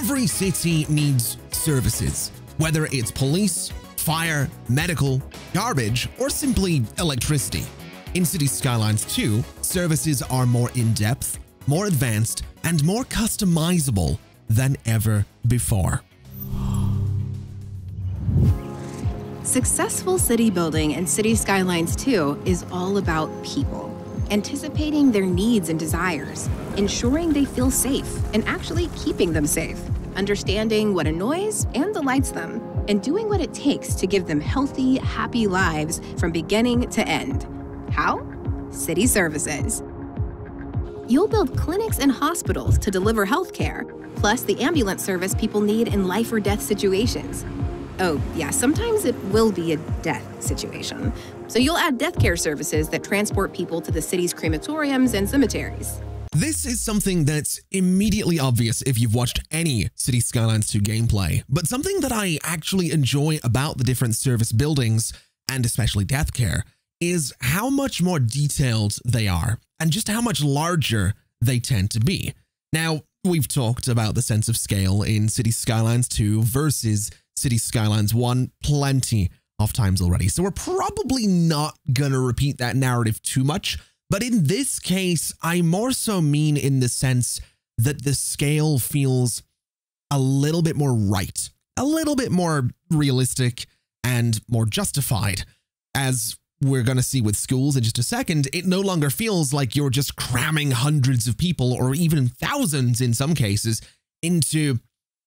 Every city needs services, whether it's police, fire, medical, garbage, or simply electricity. In Cities Skylines 2, services are more in-depth, more advanced, and more customizable than ever before. Successful city building in Cities Skylines 2 is all about people. Anticipating their needs and desires, ensuring they feel safe, and actually keeping them safe. Understanding what annoys and delights them, and doing what it takes to give them healthy, happy lives from beginning to end. How? City Services. You'll build clinics and hospitals to deliver healthcare, plus the ambulance service people need in life or death situations. Oh, yeah, sometimes it will be a death situation. So you'll add death care services that transport people to the city's crematoriums and cemeteries. This is something that's immediately obvious if you've watched any Cities Skylines 2 gameplay, but something that I actually enjoy about the different service buildings, and especially death care, is how much more detailed they are, and just how much larger they tend to be. Now, we've talked about the sense of scale in Cities Skylines 2 versus Cities Skylines 1 plenty of times already, so we're probably not gonna repeat that narrative too much, but in this case, I more so mean in the sense that the scale feels a little bit more right, a little bit more realistic and more justified. As we're going to see with schools in just a second, it no longer feels like you're just cramming hundreds of people or even thousands in some cases into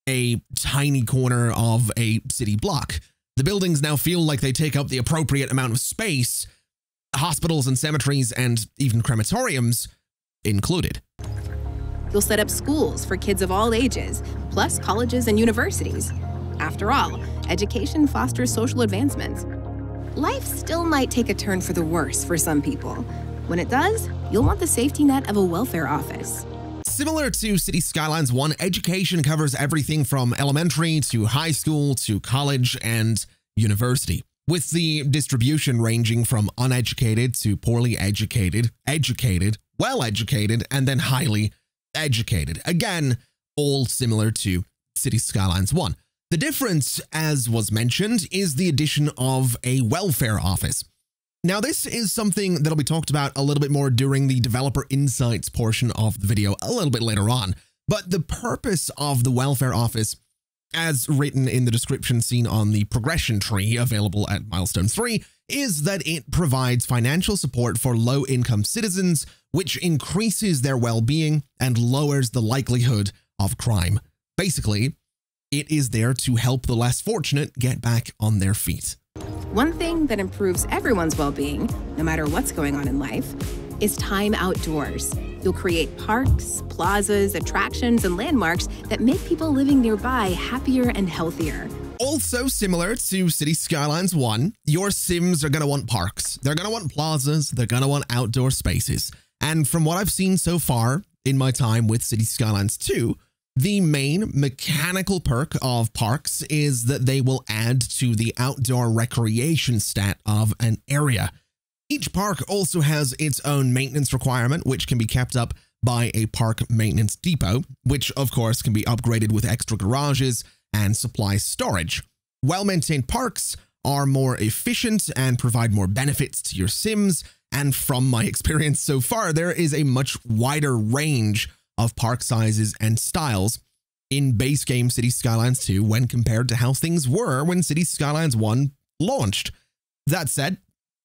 a tiny corner of a city block. The buildings now feel like they take up the appropriate amount of space, hospitals and cemeteries and even crematoriums included. You'll set up schools for kids of all ages, plus colleges and universities. After all, education fosters social advancement. Life still might take a turn for the worse for some people. When it does, you'll want the safety net of a welfare office. Similar to Cities Skylines 1, education covers everything from elementary to high school to college and university, with the distribution ranging from uneducated to poorly educated, educated, well-educated, and then highly educated. Again, all similar to Cities Skylines 1. The difference, as was mentioned, is the addition of a welfare office. Now, this is something that'll be talked about a little bit more during the developer insights portion of the video a little bit later on, but the purpose of the welfare office, as written in the description seen on the progression tree available at Milestone 3, is that it provides financial support for low-income citizens, which increases their well-being and lowers the likelihood of crime. Basically, it is there to help the less fortunate get back on their feet. One thing that improves everyone's well-being, no matter what's going on in life, is time outdoors. You'll create parks, plazas, attractions, and landmarks that make people living nearby happier and healthier. Also similar to Cities Skylines 1, your Sims are going to want parks. They're going to want plazas. They're going to want outdoor spaces. And from what I've seen so far in my time with Cities Skylines 2, the main mechanical perk of parks is that they will add to the outdoor recreation stat of an area. Each park also has its own maintenance requirement, which can be kept up by a park maintenance depot, which of course can be upgraded with extra garages and supply storage. Well-maintained parks are more efficient and provide more benefits to your Sims, and from my experience so far, there is a much wider range of park sizes and styles in base game Cities Skylines 2 when compared to how things were when Cities Skylines 1 launched. That said,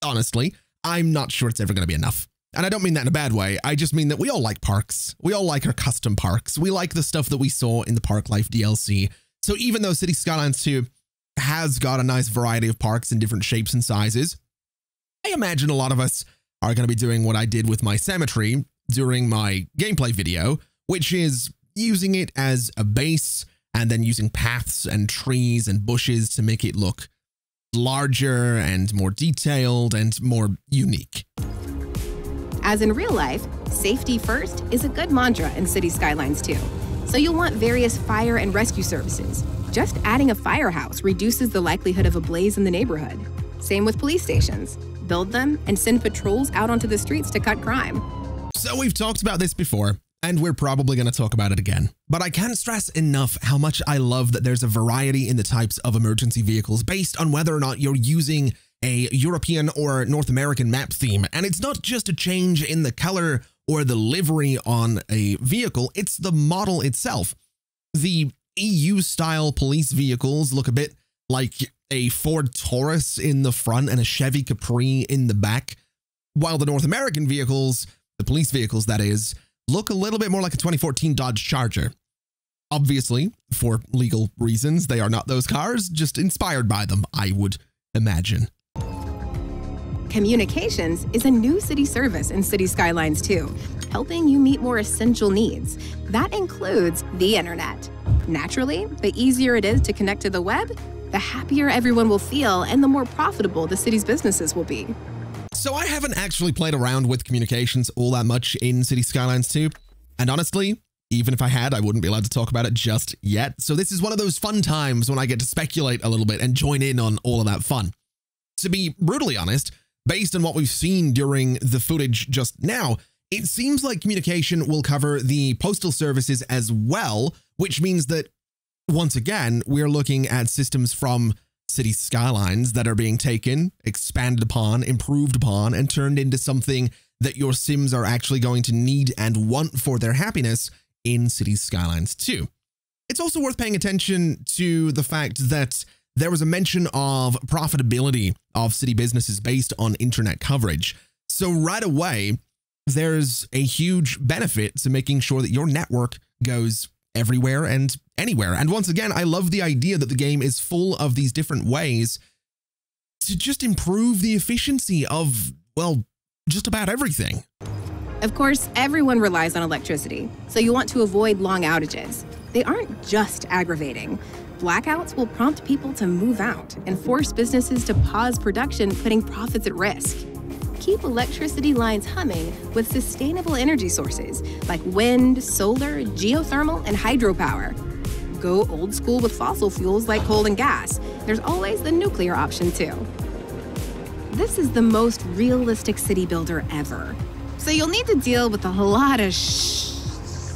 honestly, I'm not sure it's ever going to be enough. And I don't mean that in a bad way. I just mean that we all like parks. We all like our custom parks. We like the stuff that we saw in the Park Life DLC. So even though Cities Skylines 2 has got a nice variety of parks in different shapes and sizes, I imagine a lot of us are going to be doing what I did with my cemetery during my gameplay video, which is using it as a base and then using paths and trees and bushes to make it look larger and more detailed and more unique. As in real life, safety first is a good mantra in Cities Skylines 2. So you'll want various fire and rescue services. Just adding a firehouse reduces the likelihood of a blaze in the neighborhood. Same with police stations. Build them and send patrols out onto the streets to cut crime. So we've talked about this before. and we're probably going to talk about it again. But I can't stress enough how much I love that there's a variety in the types of emergency vehicles based on whether or not you're using a European or North American map theme. And it's not just a change in the color or the livery on a vehicle, it's the model itself. The EU-style police vehicles look a bit like a Ford Taurus in the front and a Chevy Capri in the back, while the North American vehicles, the police vehicles that is, look a little bit more like a 2014 Dodge Charger. Obviously, for legal reasons, they are not those cars, just inspired by them, I would imagine. Communications is a new city service in City Skylines 2, helping you meet more essential needs. That includes the internet. Naturally, the easier it is to connect to the web, the happier everyone will feel and the more profitable the city's businesses will be. So I haven't actually played around with communications all that much in City Skylines 2, and honestly, even if I had, I wouldn't be allowed to talk about it just yet. So this is one of those fun times when I get to speculate a little bit and join in on all of that fun. To be brutally honest, based on what we've seen during the footage just now, it seems like communication will cover the postal services as well, which means that, once again, we're looking at systems from City Skylines that are being taken, expanded upon, improved upon, and turned into something that your Sims are actually going to need and want for their happiness in City Skylines 2. It's also worth paying attention to the fact that there was a mention of profitability of city businesses based on internet coverage. So right away, there's a huge benefit to making sure that your network goes everywhere and anywhere. And once again, I love the idea that the game is full of these different ways to just improve the efficiency of, well, just about everything. Of course, everyone relies on electricity, so you want to avoid long outages. They aren't just aggravating. Blackouts will prompt people to move out and force businesses to pause production, putting profits at risk. Keep electricity lines humming with sustainable energy sources like wind, solar, geothermal, and hydropower. Go old school with fossil fuels like coal and gas. There's always the nuclear option too. This is the most realistic city builder ever. So you'll need to deal with a lot of stuff.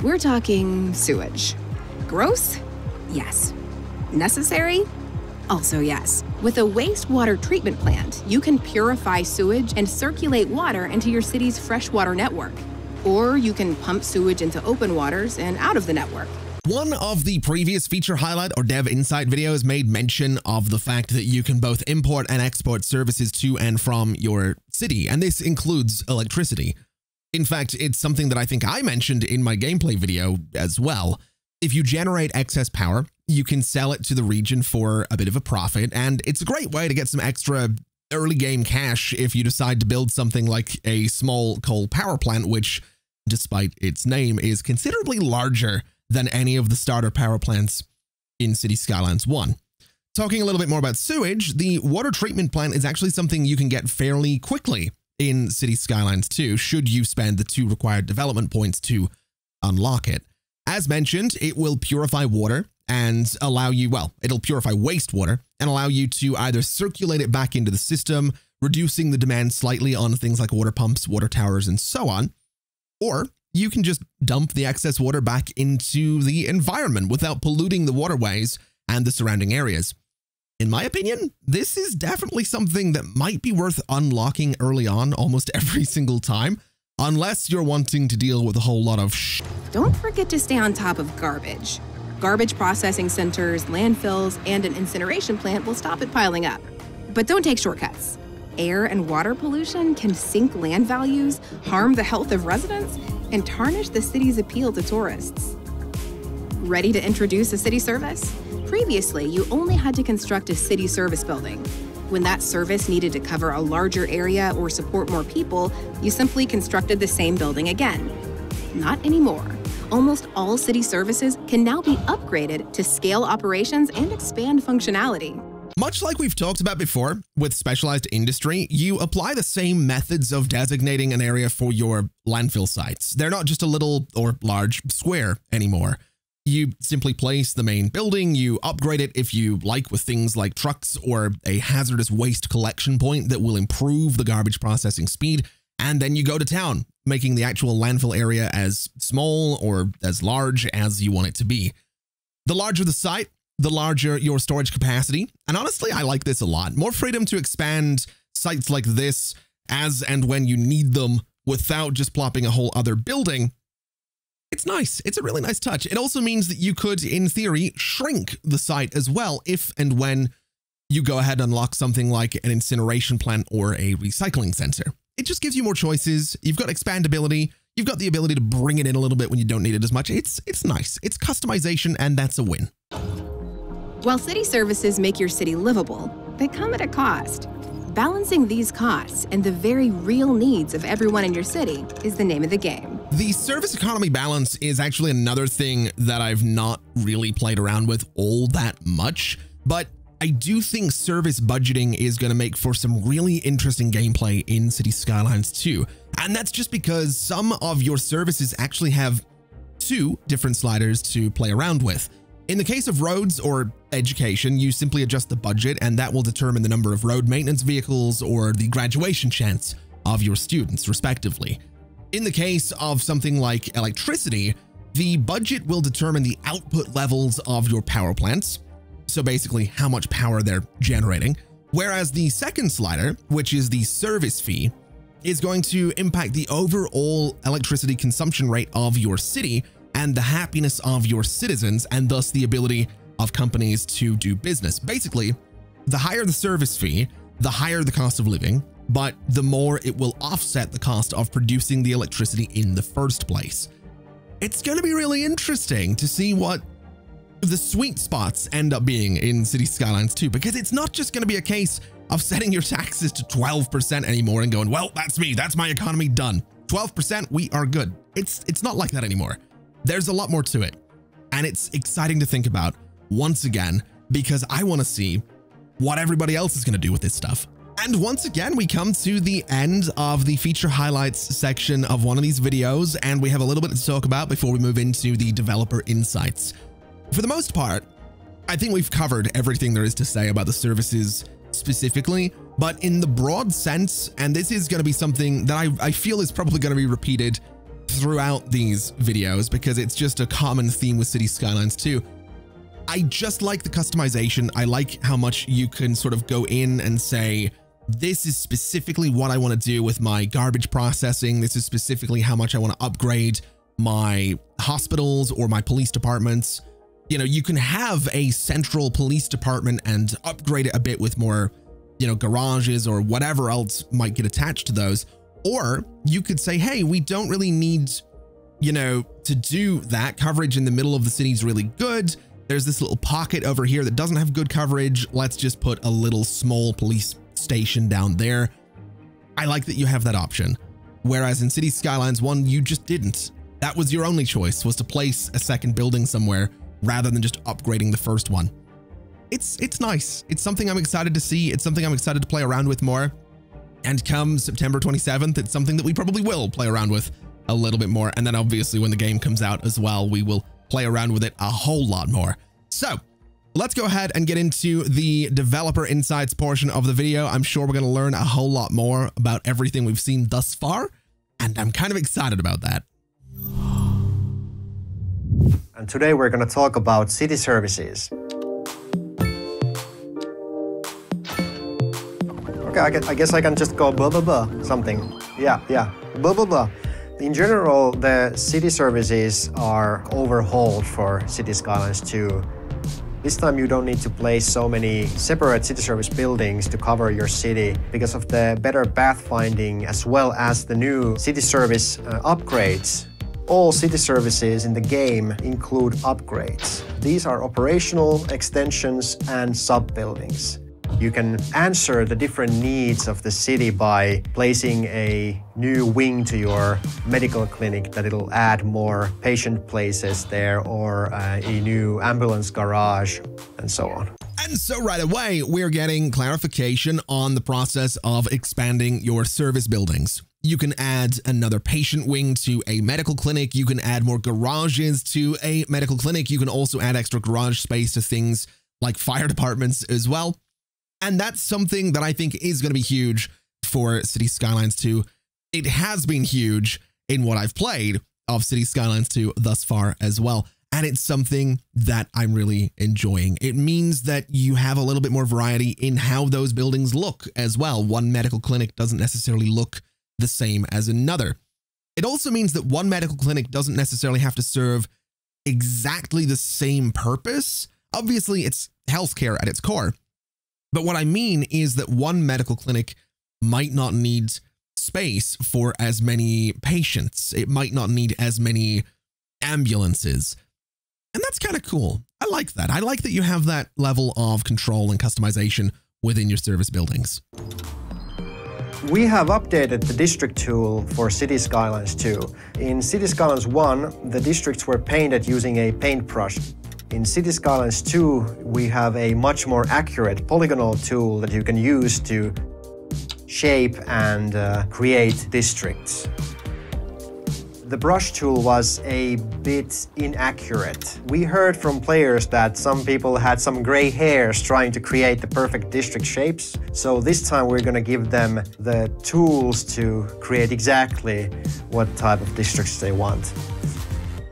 We're talking sewage. Gross? Yes. Necessary? Also yes. With a wastewater treatment plant, you can purify sewage and circulate water into your city's freshwater network. Or you can pump sewage into open waters and out of the network. One of the previous feature highlight or dev insight videos made mention of the fact that you can both import and export services to and from your city, and this includes electricity. In fact, it's something that I think I mentioned in my gameplay video as well. If you generate excess power, you can sell it to the region for a bit of a profit, and it's a great way to get some extra early game cash if you decide to build something like a small coal power plant, which, despite its name, is considerably larger than any of the starter power plants in City Skylines 1. Talking a little bit more about sewage, the water treatment plant is actually something you can get fairly quickly in City Skylines 2, should you spend the 2 required development points to unlock it. As mentioned, it will purify water and allow you, well, it'll purify wastewater and allow you to either circulate it back into the system, reducing the demand slightly on things like water pumps, water towers, and so on, or you can just dump the excess water back into the environment without polluting the waterways and the surrounding areas. In my opinion, this is definitely something that might be worth unlocking early on almost every single time, unless you're wanting to deal with a whole lot of Don't forget to stay on top of garbage. Garbage processing centers, landfills, and an incineration plant will stop it piling up. But don't take shortcuts. Air and water pollution can sink land values, harm the health of residents, and tarnish the city's appeal to tourists. Ready to introduce a city service? Previously, you only had to construct a city service building. When that service needed to cover a larger area or support more people, you simply constructed the same building again. Not anymore. Almost all city services can now be upgraded to scale operations and expand functionality. Much like we've talked about before with specialized industry, you apply the same methods of designating an area for your landfill sites. They're not just a little or large square anymore. You simply place the main building, you upgrade it if you like with things like trucks or a hazardous waste collection point that will improve the garbage processing speed, and then you go to town, making the actual landfill area as small or as large as you want it to be. The larger the site, the larger your storage capacity. And honestly, I like this a lot. More freedom to expand sites like this as and when you need them without just plopping a whole other building. It's nice. It's a really nice touch. It also means that you could, in theory, shrink the site as well if and when you go ahead and unlock something like an incineration plant or a recycling center. It just gives you more choices. You've got expandability. You've got the ability to bring it in a little bit when you don't need it as much. It's nice. It's customization, and that's a win. While city services make your city livable, they come at a cost. Balancing these costs and the very real needs of everyone in your city is the name of the game. The service economy balance is actually another thing that I've not really played around with all that much, but I do think service budgeting is going to make for some really interesting gameplay in Cities Skylines 2. And that's just because some of your services actually have two different sliders to play around with. In the case of roads or education, you simply adjust the budget, and that will determine the number of road maintenance vehicles or the graduation chance of your students, respectively. In the case of something like electricity, the budget will determine the output levels of your power plants. So basically how much power they're generating. Whereas the second slider, which is the service fee, is going to impact the overall electricity consumption rate of your city and the happiness of your citizens, and thus the ability of companies to do business. Basically, the higher the service fee, the higher the cost of living, but the more it will offset the cost of producing the electricity in the first place. It's going to be really interesting to see what the sweet spots end up being in Cities Skylines 2, because it's not just going to be a case of setting your taxes to 12% anymore and going, well, that's me, that's my economy done. 12%, we are good. It's not like that anymore. There's a lot more to it. And it's exciting to think about once again, because I want to see what everybody else is going to do with this stuff. And once again, we come to the end of the feature highlights section of one of these videos, and we have a little bit to talk about before we move into the developer insights. For the most part, I think we've covered everything there is to say about the services specifically, but in the broad sense, and this is going to be something that I feel is probably going to be repeated throughout these videos because it's just a common theme with Cities Skylines 2. I just like the customization. I like how much you can sort of go in and say, this is specifically what I want to do with my garbage processing. This is specifically how much I want to upgrade my hospitals or my police departments. You know, you can have a central police department and upgrade it a bit with more, you know, garages or whatever else might get attached to those. Or you could say, hey, we don't really need, you know, to do that. Coverage in the middle of the city is really good. There's this little pocket over here that doesn't have good coverage. Let's just put a little small police station down there. I like that you have that option. Whereas in Cities Skylines 1, you just didn't. That was your only choice, was to place a second building somewhere rather than just upgrading the first one. It's nice. It's something I'm excited to see. It's something I'm excited to play around with more. And come September 27th, it's something that we probably will play around with a little bit more. And then obviously when the game comes out as well, we will play around with it a whole lot more. So let's go ahead and get into the developer insights portion of the video. I'm sure we're going to learn a whole lot more about everything we've seen thus far, and I'm kind of excited about that. And today we're going to talk about city services. Okay, I guess I can just go blah, blah, blah, something. Yeah, blah, blah, blah. In general, the city services are overhauled for Cities Skylines 2. This time you don't need to place so many separate city service buildings to cover your city because of the better pathfinding as well as the new city service upgrades. All city services in the game include upgrades. These are operational extensions and sub-buildings. You can answer the different needs of the city by placing a new wing to your medical clinic that it'll add more patient places there, or a new ambulance garage, and so on. And so right away, we're getting clarification on the process of expanding your service buildings. You can add another patient wing to a medical clinic. You can add more garages to a medical clinic. You can also add extra garage space to things like fire departments as well. And that's something that I think is going to be huge for Cities Skylines 2. It has been huge in what I've played of City Skylines 2 thus far as well. And it's something that I'm really enjoying. It means that you have a little bit more variety in how those buildings look as well. One medical clinic doesn't necessarily look the same as another. It also means that one medical clinic doesn't necessarily have to serve exactly the same purpose. Obviously, it's healthcare at its core. But what I mean is that one medical clinic might not need space for as many patients. It might not need as many ambulances. And that's kind of cool. I like that. I like that you have that level of control and customization within your service buildings. We have updated the district tool for City Skylines 2. In City Skylines 1, the districts were painted using a paintbrush. In City Skylines 2, we have a much more accurate polygonal tool that you can use to shape and create districts. The brush tool was a bit inaccurate. We heard from players that some people had some gray hairs trying to create the perfect district shapes. So this time we're going to give them the tools to create exactly what type of districts they want.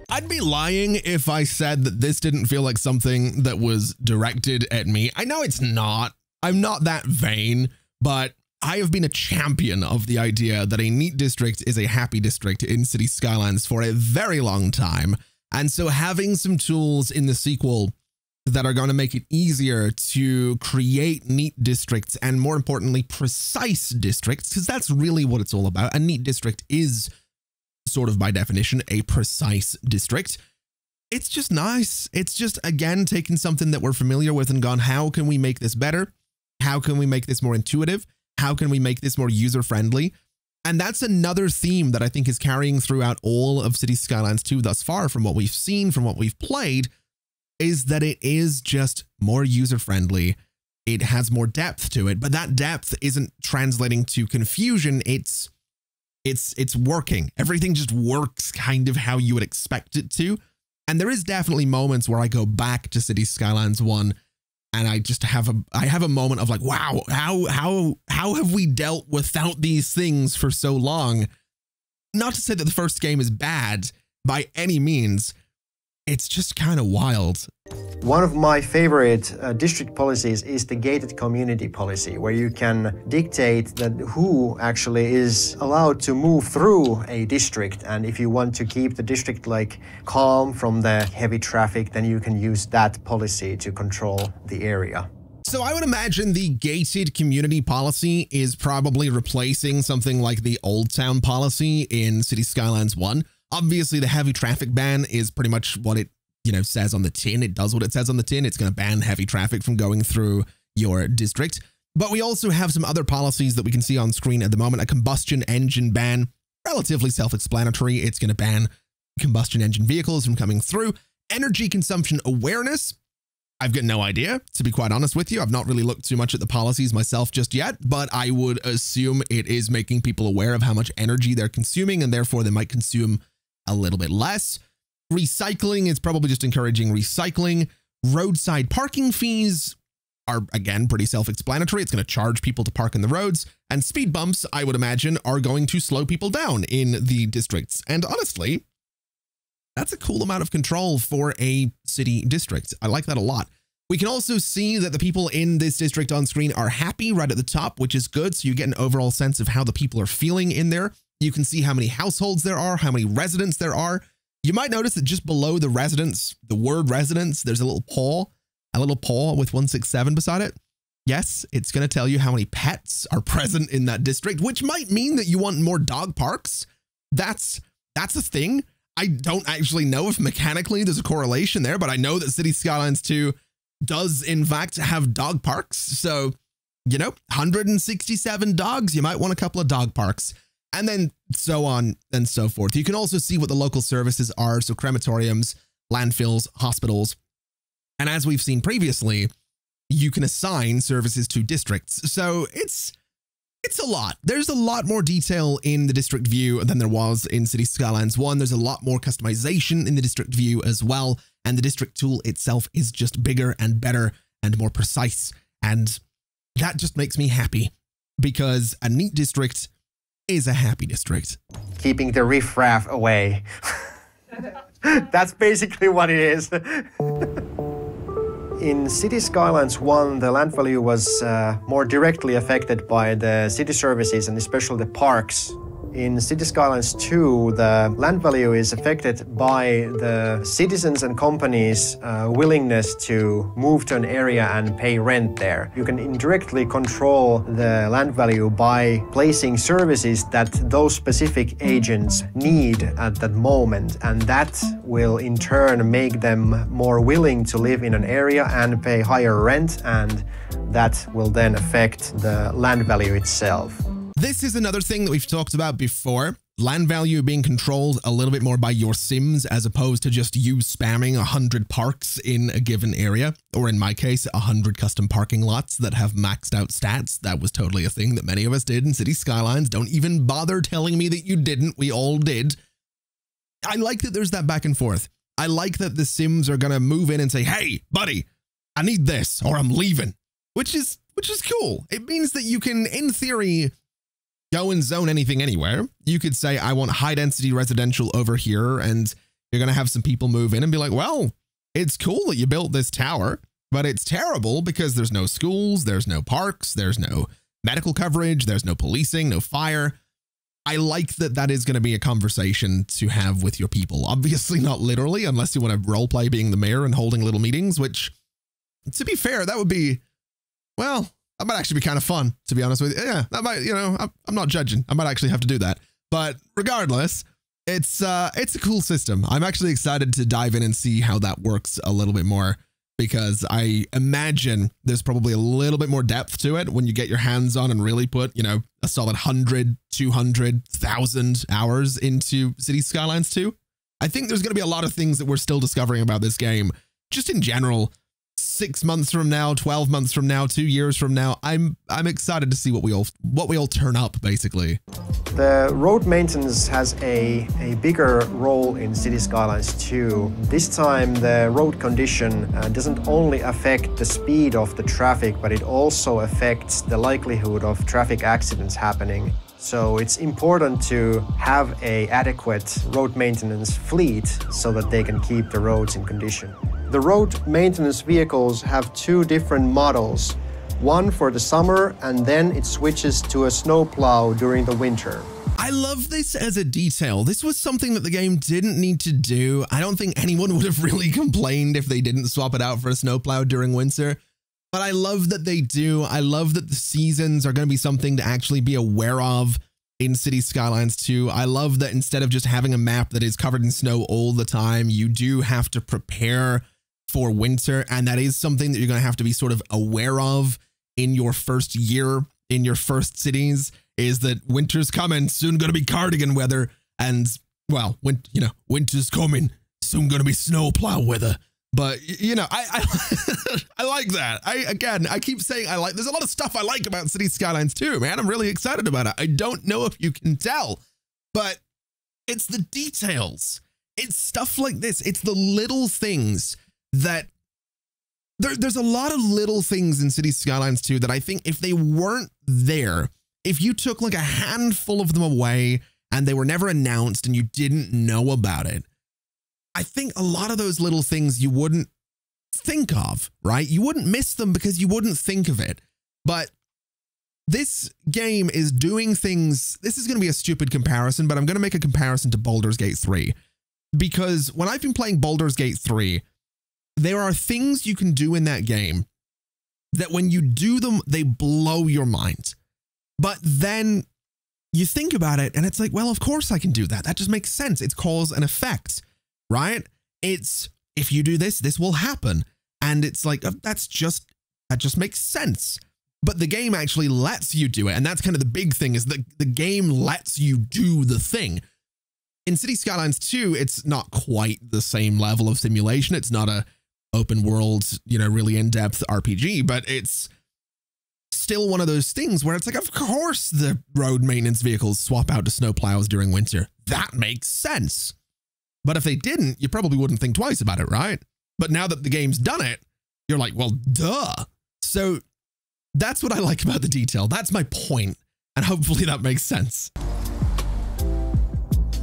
I'd be lying if I said that this didn't feel like something that was directed at me. I know it's not. I'm not that vain, but I have been a champion of the idea that a neat district is a happy district in City Skylines for a very long time. And so having some tools in the sequel that are going to make it easier to create neat districts and, more importantly, precise districts, because that's really what it's all about. A neat district is sort of by definition a precise district. It's just nice. It's just, again, taking something that we're familiar with and gone, how can we make this better? How can we make this more intuitive? How can we make this more user-friendly? And that's another theme that I think is carrying throughout all of City Skylines 2 thus far, from what we've seen, from what we've played, is that it is just more user-friendly. It has more depth to it, but that depth isn't translating to confusion. It's working. Everything just works kind of how you would expect it to. And there is definitely moments where I go back to City Skylines 1 and I just have a moment of like, wow, how have we dealt without these things for so long? Not to say that the first game is bad by any means. It's just kind of wild. One of my favorite district policies is the gated community policy, where you can dictate that who actually is allowed to move through a district. And if you want to keep the district like calm from the heavy traffic, then you can use that policy to control the area. So I would imagine the gated community policy is probably replacing something like the Old Town policy in City Skylines 1. Obviously, the heavy traffic ban is pretty much what it, says on the tin. It does what it says on the tin. It's going to ban heavy traffic from going through your district. But we also have some other policies that we can see on screen at the moment. A combustion engine ban, relatively self-explanatory. It's going to ban combustion engine vehicles from coming through. Energy consumption awareness. I've got no idea, to be quite honest with you. I've not really looked too much at the policies myself just yet, but I would assume it is making people aware of how much energy they're consuming, and therefore they might consume a little bit less. Recycling is probably just encouraging recycling. Roadside parking fees are, again, pretty self-explanatory. It's going to charge people to park in the roads. And speed bumps, I would imagine, are going to slow people down in the districts. And honestly, that's a cool amount of control for a city district. I like that a lot. We can also see that the people in this district on screen are happy right at the top, which is good. So you get an overall sense of how the people are feeling in there. You can see how many households there are, how many residents there are. You might notice that just below the residents, the word residents, there's a little paw with 167 beside it. Yes, it's going to tell you how many pets are present in that district, which might mean that you want more dog parks. That's a thing. I don't actually know if mechanically there's a correlation there, but I know that City Skylines 2 does in fact have dog parks. So, 167 dogs, you might want a couple of dog parks. And then so on and so forth. You can also see what the local services are. So crematoriums, landfills, hospitals. And as we've seen previously, you can assign services to districts. So it's a lot. There's a lot more detail in the district view than there was in City Skylines 1. There's a lot more customization in the district view as well. And the district tool itself is just bigger and better and more precise. And that just makes me happy, because a neat district is a happy district. Keeping the riffraff away. That's basically what it is. In City Skylines 1, the land value was more directly affected by the city services and especially the parks. In City Skylines 2, the land value is affected by the citizens and companies' willingness to move to an area and pay rent there. You can indirectly control the land value by placing services that those specific agents need at that moment, and that will in turn make them more willing to live in an area and pay higher rent, and that will then affect the land value itself. This is another thing that we've talked about before. Land value being controlled a little bit more by your Sims as opposed to just you spamming 100 parks in a given area, or in my case, 100 custom parking lots that have maxed out stats. That was totally a thing that many of us did in City Skylines. Don't even bother telling me that you didn't. We all did. I like that there's that back and forth. I like that the Sims are going to move in and say, hey, buddy, I need this or I'm leaving, which is cool. It means that you can, in theory, go and zone anything anywhere. You could say, I want high density residential over here, and you're going to have some people move in and be like, well, it's cool that you built this tower, but it's terrible because there's no schools, there's no parks, there's no medical coverage, there's no policing, no fire. I like that that is going to be a conversation to have with your people. Obviously not literally, unless you want to roleplay being the mayor and holding little meetings, which, to be fair, that would be, well, that might actually be kind of fun, to be honest with you. Yeah, that might, you know, I'm not judging. I might actually have to do that. But regardless, it's a cool system. I'm actually excited to dive in and see how that works a little bit more, because I imagine there's probably a little bit more depth to it when you get your hands on and really put, you know, a solid 100, 200, 1,000 hours into City Skylines 2. I think there's going to be a lot of things that we're still discovering about this game, just in general. 6 months from now, 12 months from now, 2 years from now, I'm excited to see what we all turn up, basically. The road maintenance has a bigger role in City Skylines 2. This time the road condition doesn't only affect the speed of the traffic, but it also affects the likelihood of traffic accidents happening. So it's important to have an adequate road maintenance fleet so that they can keep the roads in condition. The road maintenance vehicles have two different models, one for the summer and then it switches to a snowplow during the winter. I love this as a detail. This was something that the game didn't need to do. I don't think anyone would have really complained if they didn't swap it out for a snowplow during winter. But I love that they do. I love that the seasons are going to be something to actually be aware of in City Skylines 2. I love that instead of just having a map that is covered in snow all the time, you do have to prepare for winter. And that is something that you're going to have to be sort of aware of in your first year, in your first cities, is that winter's coming, soon going to be cardigan weather. And, well, winter's coming, soon going to be snowplow weather. But, you know, I I like that. I keep saying there's a lot of stuff I like about City Skylines 2, man. I'm really excited about it. I don't know if you can tell, but it's the details. It's stuff like this. It's the little things that there's a lot of little things in City Skylines 2 that I think if they weren't there, if you took like a handful of them away and they were never announced and you didn't know about it, I think a lot of those little things you wouldn't think of, right? You wouldn't miss them because you wouldn't think of it. But this game is doing things. This is going to be a stupid comparison, but I'm going to make a comparison to Baldur's Gate 3. Because when I've been playing Baldur's Gate 3, there are things you can do in that game that when you do them, they blow your mind. But then you think about it and it's like, well, of course I can do that. That just makes sense. It's cause and effect. Right? It's, if you do this, this will happen. And it's like, that just makes sense. But the game actually lets you do it. And that's kind of the big thing, is that the game lets you do the thing. In City Skylines 2, it's not quite the same level of simulation. It's not a open world, you know, really in-depth RPG, but it's still one of those things where it's like, of course the road maintenance vehicles swap out to snowplows during winter. That makes sense. But if they didn't, you probably wouldn't think twice about it, right? But now that the game's done it, you're like, well, duh. So that's what I like about the detail. That's my point. And hopefully that makes sense.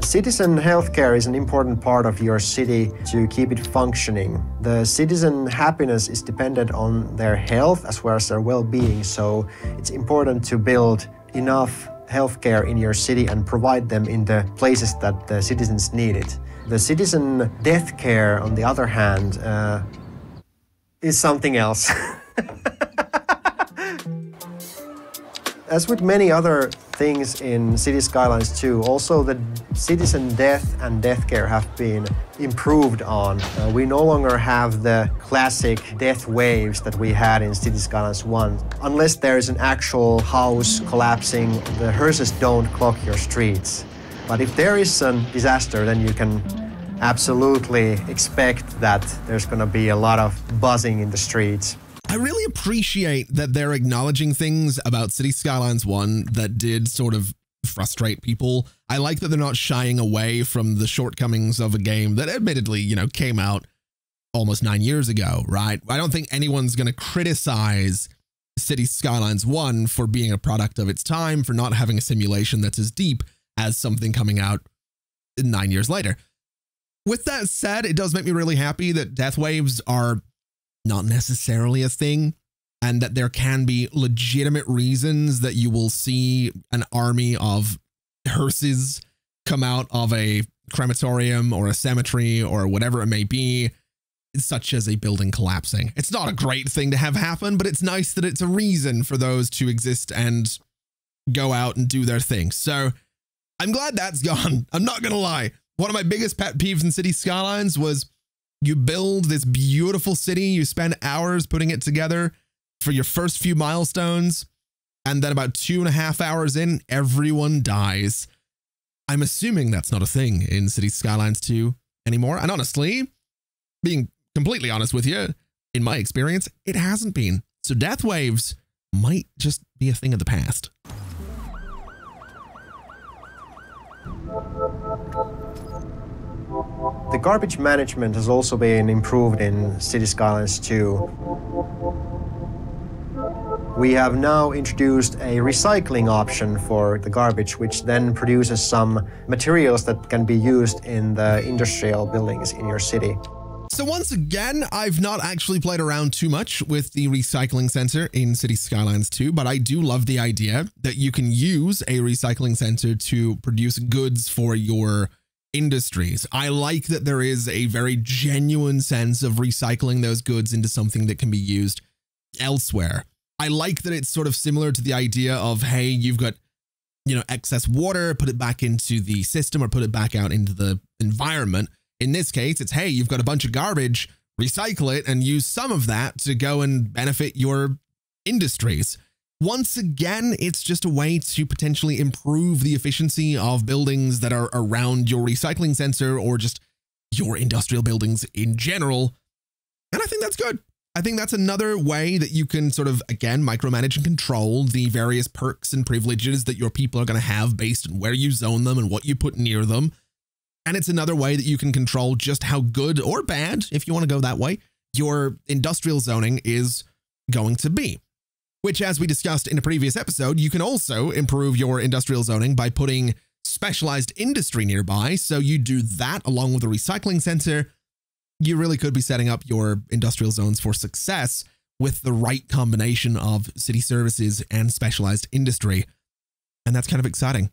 Citizen healthcare is an important part of your city to keep it functioning. The citizen happiness is dependent on their health as well as their well-being, so it's important to build enough healthcare in your city and provide them in the places that the citizens need it. The citizen death care, on the other hand, is something else. As with many other things in City Skylines 2, also the citizen death and death care have been improved on. We no longer have the classic death waves that we had in City Skylines 1. Unless there is an actual house collapsing, the hearses don't clog your streets. But if there is a disaster, then you can absolutely expect that there's going to be a lot of buzzing in the streets. I really appreciate that they're acknowledging things about City Skylines 1 that did sort of frustrate people. I like that they're not shying away from the shortcomings of a game that admittedly, you know, came out almost 9 years ago, right? I don't think anyone's going to criticize City Skylines 1 for being a product of its time, for not having a simulation that's as deep as something coming out 9 years later. With that said, it does make me really happy that death waves are not necessarily a thing, and that there can be legitimate reasons that you will see an army of hearses come out of a crematorium or a cemetery or whatever it may be, such as a building collapsing. It's not a great thing to have happen, but it's nice that it's a reason for those to exist and go out and do their thing. So I'm glad that's gone. I'm not gonna lie. One of my biggest pet peeves in City Skylines was you build this beautiful city, you spend hours putting it together for your first few milestones, and then about 2.5 hours in, everyone dies. I'm assuming that's not a thing in City Skylines 2 anymore. And honestly, being completely honest with you, in my experience, it hasn't been. So death waves might just be a thing of the past. The garbage management has also been improved in City Skylines 2. We have now introduced a recycling option for the garbage, which then produces some materials that can be used in the industrial buildings in your city. So once again, I've not actually played around too much with the recycling center in City Skylines 2, but I do love the idea that you can use a recycling center to produce goods for your industries. I like that there is a very genuine sense of recycling those goods into something that can be used elsewhere. I like that it's sort of similar to the idea of, hey, you've got, you know, excess water, put it back into the system or put it back out into the environment. In this case, it's, hey, you've got a bunch of garbage, recycle it and use some of that to go and benefit your industries. Once again, it's just a way to potentially improve the efficiency of buildings that are around your recycling center or just your industrial buildings in general. And I think that's good. I think that's another way that you can sort of, again, micromanage and control the various perks and privileges that your people are going to have based on where you zone them and what you put near them. And it's another way that you can control just how good or bad, if you want to go that way, your industrial zoning is going to be. Which, as we discussed in a previous episode, you can also improve your industrial zoning by putting specialized industry nearby. So you do that along with a recycling center. You really could be setting up your industrial zones for success with the right combination of city services and specialized industry. And that's kind of exciting.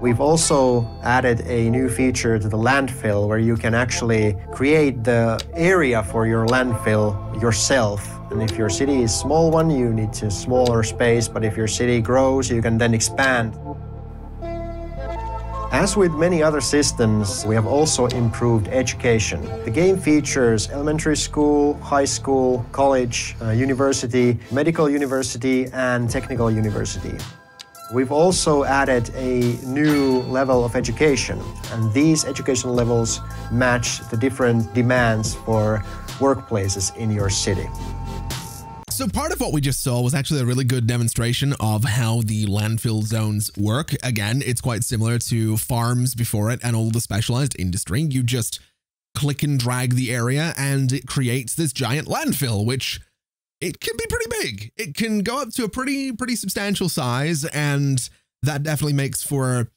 We've also added a new feature to the landfill where you can actually create the area for your landfill yourself. And if your city is a small one, you need a smaller space, but if your city grows, you can then expand. As with many other systems, we have also improved education. The game features elementary school, high school, college, university, medical university, and technical university. We've also added a new level of education, and these education levels match the different demands for workplaces in your city. So part of what we just saw was actually a really good demonstration of how the landfill zones work. Again, it's quite similar to farms before it and all the specialized industry. You just click and drag the area and it creates this giant landfill, which it can be pretty big. It can go up to a pretty substantial size, and that definitely makes for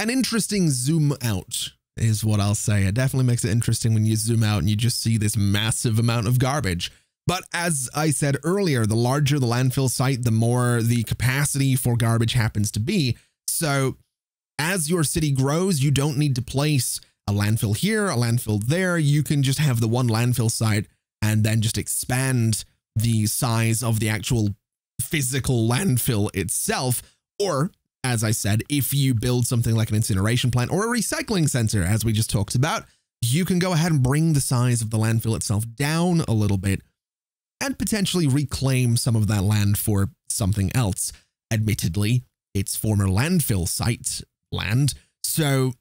an interesting zoom out is what I'll say. It definitely makes it interesting when you zoom out and you just see this massive amount of garbage. But as I said earlier, the larger the landfill site, the more the capacity for garbage happens to be. So as your city grows, you don't need to place a landfill here, a landfill there. You can just have the one landfill site and then just expand the size of the actual physical landfill itself. Or, as I said, if you build something like an incineration plant or a recycling center, as we just talked about, you can go ahead and bring the size of the landfill itself down a little bit and potentially reclaim some of that land for something else. Admittedly, it's former landfill site land, so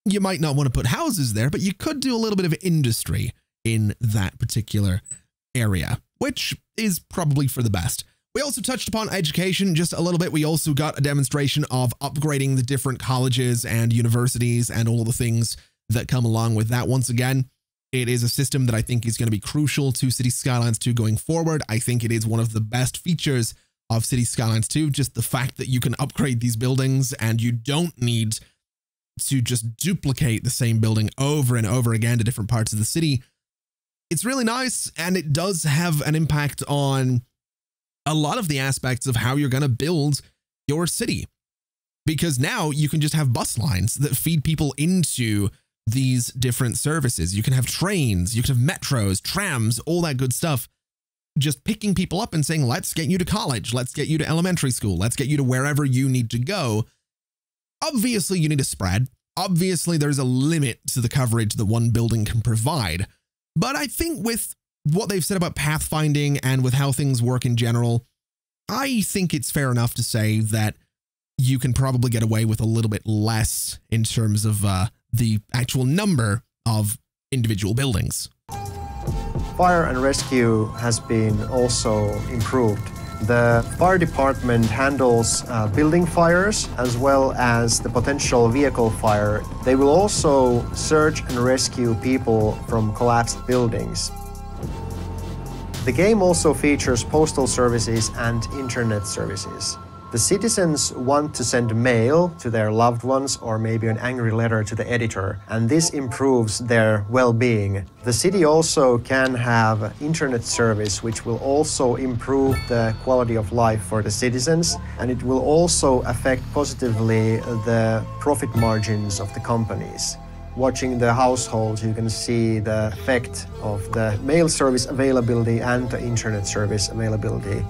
you might not want to put houses there, but you could do a little bit of industry in that particular area, which is probably for the best. We also touched upon education just a little bit. We also got a demonstration of upgrading the different colleges and universities and all the things that come along with that. Once again, it is a system that I think is going to be crucial to Cities Skylines 2 going forward. I think it is one of the best features of Cities Skylines 2, just the fact that you can upgrade these buildings and you don't need to just duplicate the same building over and over again to different parts of the city. It's really nice, and it does have an impact on a lot of the aspects of how you're going to build your city, because now you can just have bus lines that feed people into these different services. You can have trains, you can have metros, trams, all that good stuff, just picking people up and saying, let's get you to college, let's get you to elementary school, let's get you to wherever you need to go. Obviously, you need a spread. Obviously, there's a limit to the coverage that one building can provide. But I think with what they've said about pathfinding and with how things work in general, I think it's fair enough to say that you can probably get away with a little bit less in terms of the actual number of individual buildings. Fire and rescue has been also improved. The fire department handles building fires as well as the potential vehicle fire. They will also search and rescue people from collapsed buildings. The game also features postal services and internet services. The citizens want to send mail to their loved ones or maybe an angry letter to the editor, and this improves their well-being. The city also can have internet service, which will also improve the quality of life for the citizens, and it will also affect positively the profit margins of the companies. Watching the households, you can see the effect of the mail service availability and the internet service availability.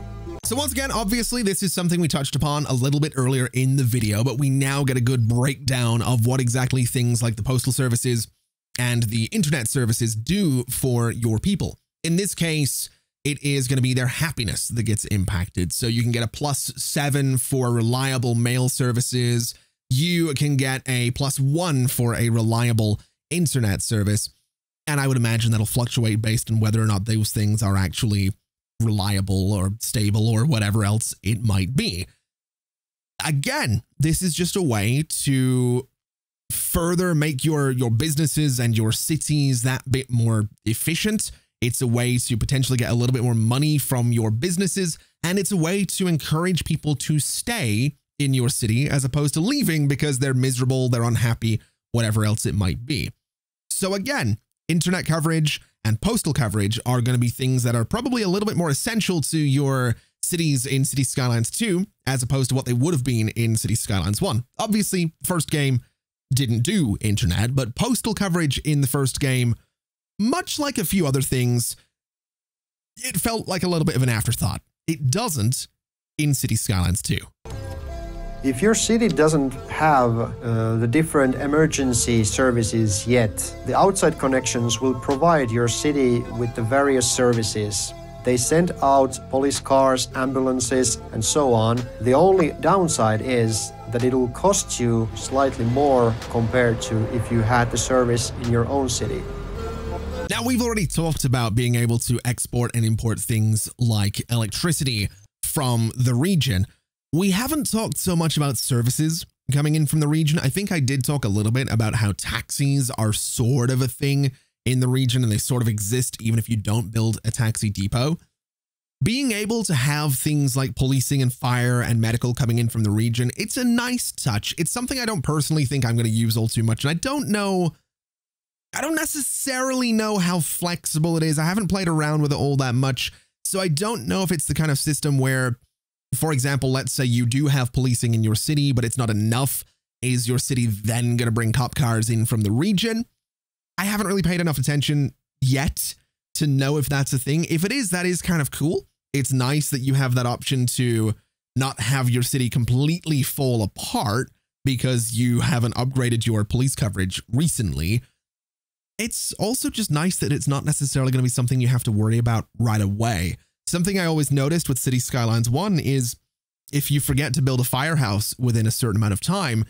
So once again, obviously, this is something we touched upon a little bit earlier in the video, but we now get a good breakdown of what exactly things like the postal services and the internet services do for your people. In this case, it is going to be their happiness that gets impacted. So you can get a +7 for reliable mail services. You can get a +1 for a reliable internet service. And I would imagine that'll fluctuate based on whether or not those things are actually reliable or stable or whatever else it might be. Again, this is just a way to further make your businesses and your cities that bit more efficient. It's a way to potentially get a little bit more money from your businesses, and it's a way to encourage people to stay in your city as opposed to leaving because they're miserable, they're unhappy, whatever else it might be. So again, internet coverage and postal coverage are going to be things that are probably a little bit more essential to your cities in Cities Skylines 2, as opposed to what they would have been in Cities Skylines 1. Obviously, first game didn't do internet, but postal coverage in the first game, much like a few other things, it felt like a little bit of an afterthought. It doesn't in Cities Skylines 2. If your city doesn't have the different emergency services yet, the outside connections will provide your city with the various services. They send out police cars, ambulances, and so on. The only downside is that it will cost you slightly more compared to if you had the service in your own city. Now, we've already talked about being able to export and import things like electricity from the region. We haven't talked so much about services coming in from the region. I think I did talk a little bit about how taxis are sort of a thing in the region and they sort of exist even if you don't build a taxi depot. being able to have things like policing and fire and medical coming in from the region, it's a nice touch. It's something I don't personally think I'm going to use all too much. And I don't necessarily know how flexible it is. I haven't played around with it all that much. So I don't know if it's the kind of system where, for example, let's say you do have policing in your city, but it's not enough. Is your city then going to bring cop cars in from the region? I haven't really paid enough attention yet to know if that's a thing. If it is, that is kind of cool. It's nice that you have that option to not have your city completely fall apart because you haven't upgraded your police coverage recently. It's also just nice that it's not necessarily going to be something you have to worry about right away. Something I always noticed with Cities Skylines 1 is if you forget to build a firehouse within a certain amount of time,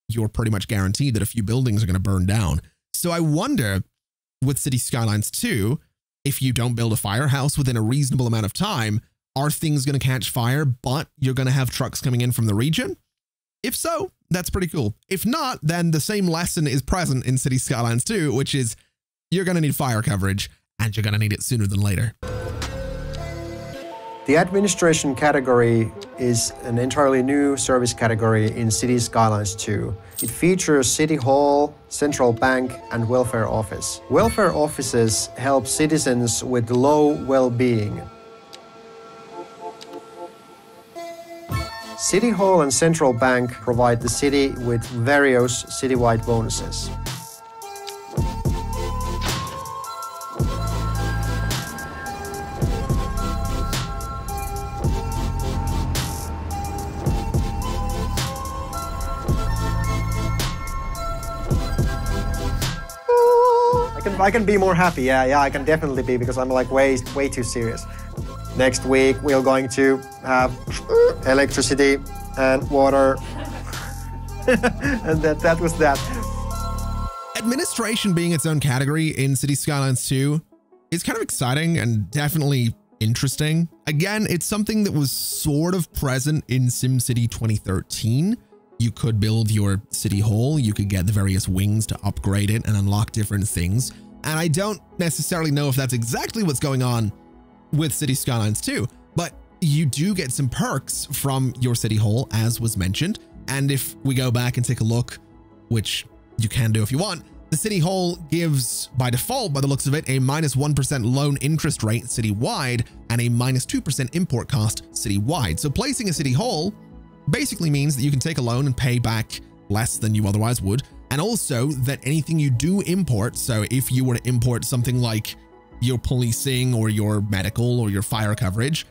you're pretty much guaranteed that a few buildings are going to burn down. So I wonder with Cities Skylines 2, if you don't build a firehouse within a reasonable amount of time, are things going to catch fire, but you're going to have trucks coming in from the region? If so, that's pretty cool. If not, then the same lesson is present in Cities Skylines 2, which is you're going to need fire coverage and you're going to need it sooner than later. The administration category is an entirely new service category in Cities Skylines 2. It features City Hall, Central Bank, and Welfare Office. Welfare offices help citizens with low well-being. City Hall and Central Bank provide the city with various citywide bonuses. I can be more happy. Yeah, I can definitely be, because I'm like way too serious. Next week we're going to have electricity and water, and that was that. Administration being its own category in Cities Skylines 2 is kind of exciting and definitely interesting. Again, it's something that was sort of present in SimCity 2013. You could build your city hall, you could get the various wings to upgrade it and unlock different things. And I don't necessarily know if that's exactly what's going on with Cities Skylines 2, but you do get some perks from your city hall, as was mentioned. And if we go back and take a look, which you can do if you want, the city hall gives, by default, by the looks of it, a -1% loan interest rate citywide and a -2% import cost citywide. So placing a city hall basically means that you can take a loan and pay back less than you otherwise would. And also that anything you do import, so if you were to import something like your policing or your medical or your fire coverage,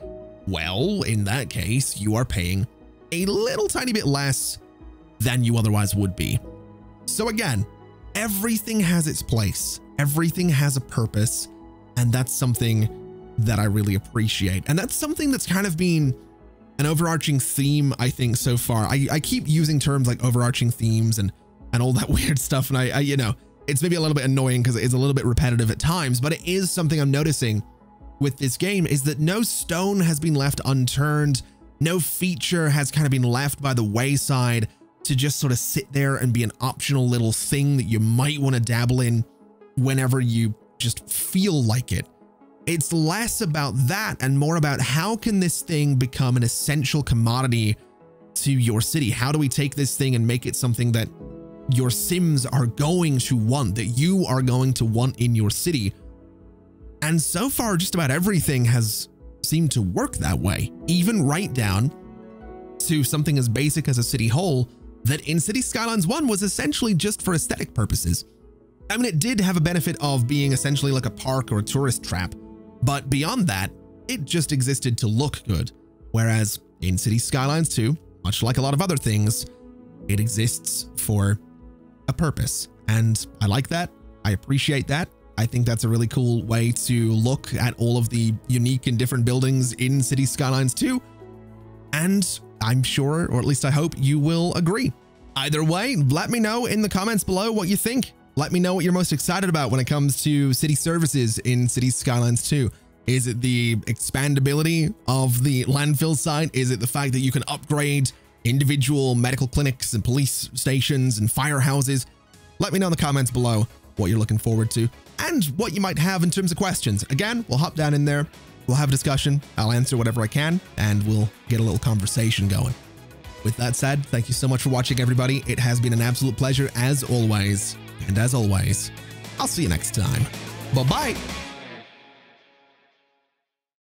well, in that case, you are paying a little tiny bit less than you otherwise would be. So again, everything has its place, everything has a purpose, and that's something that I really appreciate. And that's something that's kind of been an overarching theme, I think, so far. I keep using terms like overarching themes and all that weird stuff. And I you know, it's maybe a little bit annoying because it's a little bit repetitive at times, but it is something I'm noticing with this game, is that no stone has been left unturned. No feature has kind of been left by the wayside to just sort of sit there and be an optional little thing that you might want to dabble in whenever you just feel like it. It's less about that and more about how can this thing become an essential commodity to your city? How do we take this thing and make it something that your Sims are going to want, that you are going to want in your city? And so far, just about everything has seemed to work that way, even right down to something as basic as a city hall that in Cities Skylines 1 was essentially just for aesthetic purposes. I mean, it did have a benefit of being essentially like a park or a tourist trap, but beyond that, it just existed to look good. Whereas in Cities Skylines 2, much like a lot of other things, it exists for a purpose. And I like that. I appreciate that. I think that's a really cool way to look at all of the unique and different buildings in Cities Skylines 2. And I'm sure, or at least I hope, you will agree. Either way, let me know in the comments below what you think. Let me know what you're most excited about when it comes to city services in Cities Skylines 2. Is it the expandability of the landfill site? Is it the fact that you can upgrade individual medical clinics and police stations and firehouses? Let me know in the comments below what you're looking forward to and what you might have in terms of questions. Again, we'll hop down in there. We'll have a discussion. I'll answer whatever I can, and we'll get a little conversation going. With that said, thank you so much for watching, everybody. It has been an absolute pleasure as always. And as always, I'll see you next time. Bye-bye.